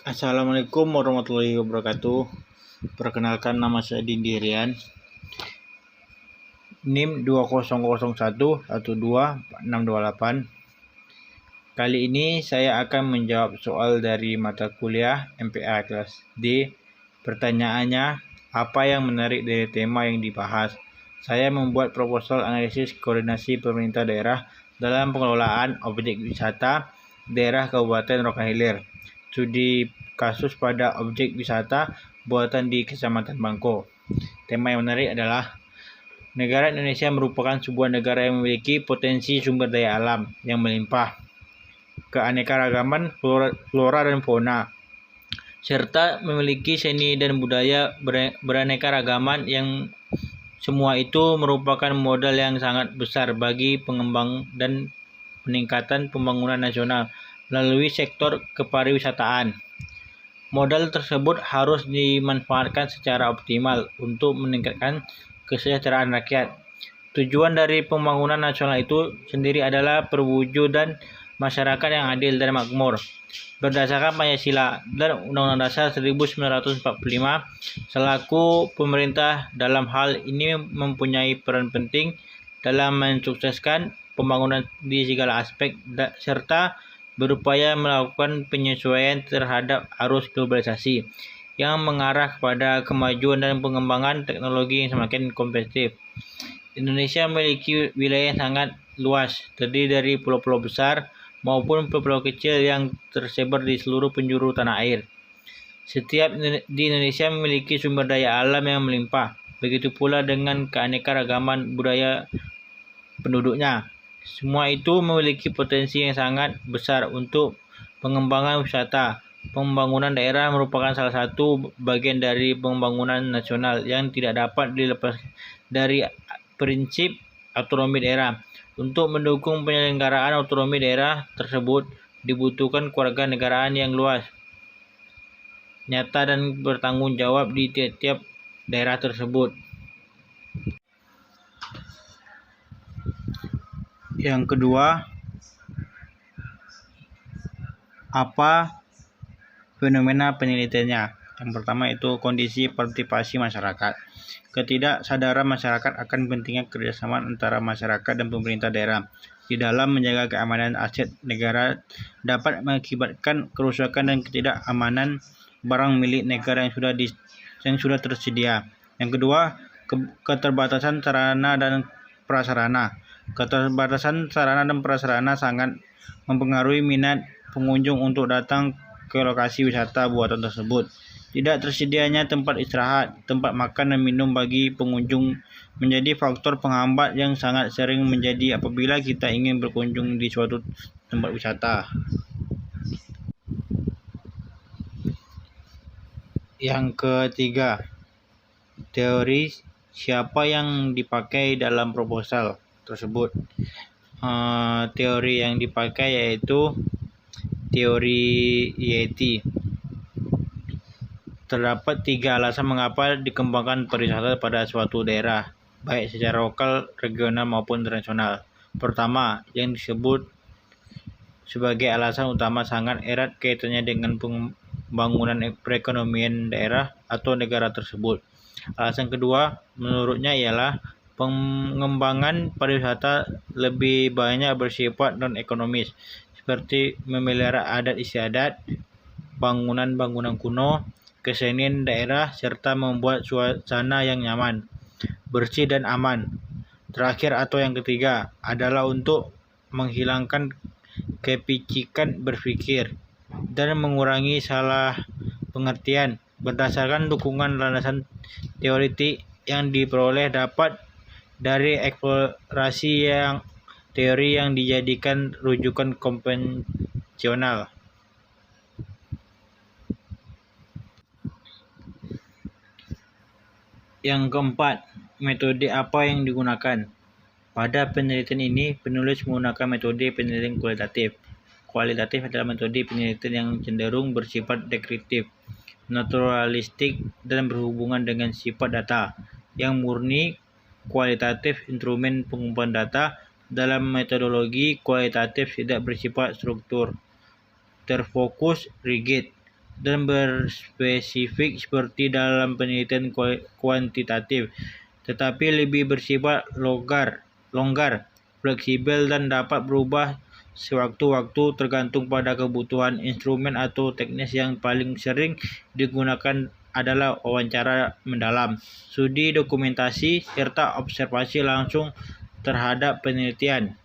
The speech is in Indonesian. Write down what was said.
Assalamualaikum warahmatullahi wabarakatuh. Perkenalkan, nama saya Dindi Rian, NIM 20011212628. Kali ini saya akan menjawab soal dari mata kuliah MPA kelas D. Pertanyaannya, apa yang menarik dari tema yang dibahas? Saya membuat proposal analisis koordinasi pemerintah daerah dalam pengelolaan objek wisata daerah Kabupaten Rokan Hilir. Studi kasus pada objek wisata buatan di Kecamatan Bangko. Tema yang menarik adalah negara Indonesia merupakan sebuah negara yang memiliki potensi sumber daya alam yang melimpah, keanekaragaman flora dan fauna, serta memiliki seni dan budaya beraneka-ragaman yang semua itu merupakan modal yang sangat besar bagi pengembang dan peningkatan pembangunan nasional melalui sektor kepariwisataan. Modal tersebut harus dimanfaatkan secara optimal untuk meningkatkan kesejahteraan rakyat. Tujuan dari pembangunan nasional itu sendiri adalah perwujudan masyarakat yang adil dan makmur berdasarkan Pancasila dan Undang-Undang Dasar 1945. Selaku pemerintah dalam hal ini mempunyai peran penting dalam mensukseskan pembangunan di segala aspek serta berupaya melakukan penyesuaian terhadap arus globalisasi yang mengarah kepada kemajuan dan pengembangan teknologi yang semakin kompetitif. Indonesia memiliki wilayah yang sangat luas, terdiri dari pulau-pulau besar maupun pulau-pulau kecil yang tersebar di seluruh penjuru tanah air. Setiap di Indonesia memiliki sumber daya alam yang melimpah, begitu pula dengan keanekaragaman budaya penduduknya. Semua itu memiliki potensi yang sangat besar untuk pengembangan wisata. Pembangunan daerah merupakan salah satu bagian dari pembangunan nasional yang tidak dapat dilepas dari prinsip otonomi daerah. Untuk mendukung penyelenggaraan otonomi daerah tersebut dibutuhkan kewarganegaraan yang luas, nyata dan bertanggung jawab di tiap-tiap daerah tersebut. Yang kedua, apa fenomena penelitiannya? Yang pertama itu kondisi partisipasi masyarakat. Ketidaksadaran masyarakat akan pentingnya kerjasama antara masyarakat dan pemerintah daerah di dalam menjaga keamanan aset negara dapat mengakibatkan kerusakan dan ketidakamanan barang milik negara yang sudah tersedia. Yang kedua, keterbatasan sarana dan prasarana. Keterbatasan sarana dan prasarana sangat mempengaruhi minat pengunjung untuk datang ke lokasi wisata buatan tersebut. Tidak tersedianya tempat istirahat, tempat makan dan minum bagi pengunjung menjadi faktor penghambat yang sangat sering menjadi apabila kita ingin berkunjung di suatu tempat wisata. Yang ketiga, teori siapa yang dipakai dalam proposal tersebut. Teori yang dipakai yaitu teori Yeti. Terdapat 3 alasan mengapa dikembangkan pariwisata pada suatu daerah, baik secara lokal, regional maupun internasional. Pertama, yang disebut sebagai alasan utama sangat erat kaitannya dengan pembangunan perekonomian daerah atau negara tersebut. Alasan kedua, menurutnya ialah pengembangan pariwisata lebih banyak bersifat non-ekonomis, seperti memelihara adat istiadat, bangunan-bangunan kuno, kesenian daerah, serta membuat suasana yang nyaman, bersih dan aman. Terakhir atau yang ketiga adalah untuk menghilangkan kepicikan berpikir dan mengurangi salah pengertian. Berdasarkan dukungan landasan teoretik yang diperoleh dapat dari eksplorasi teori yang dijadikan rujukan konvensional. Yang keempat, metode apa yang digunakan? Pada penelitian ini, penulis menggunakan metode penelitian kualitatif. Kualitatif adalah metode penelitian yang cenderung bersifat deskriptif, naturalistik, dan berhubungan dengan sifat data. Yang murni kualitatif, instrumen pengumpulan data dalam metodologi kualitatif tidak bersifat struktur, terfokus, rigid, dan berspesifik seperti dalam penelitian kuantitatif, tetapi lebih bersifat longgar, fleksibel dan dapat berubah sewaktu-waktu tergantung pada kebutuhan. Instrumen atau teknis yang paling sering digunakan adalah wawancara mendalam, studi dokumentasi, serta observasi langsung terhadap penelitian.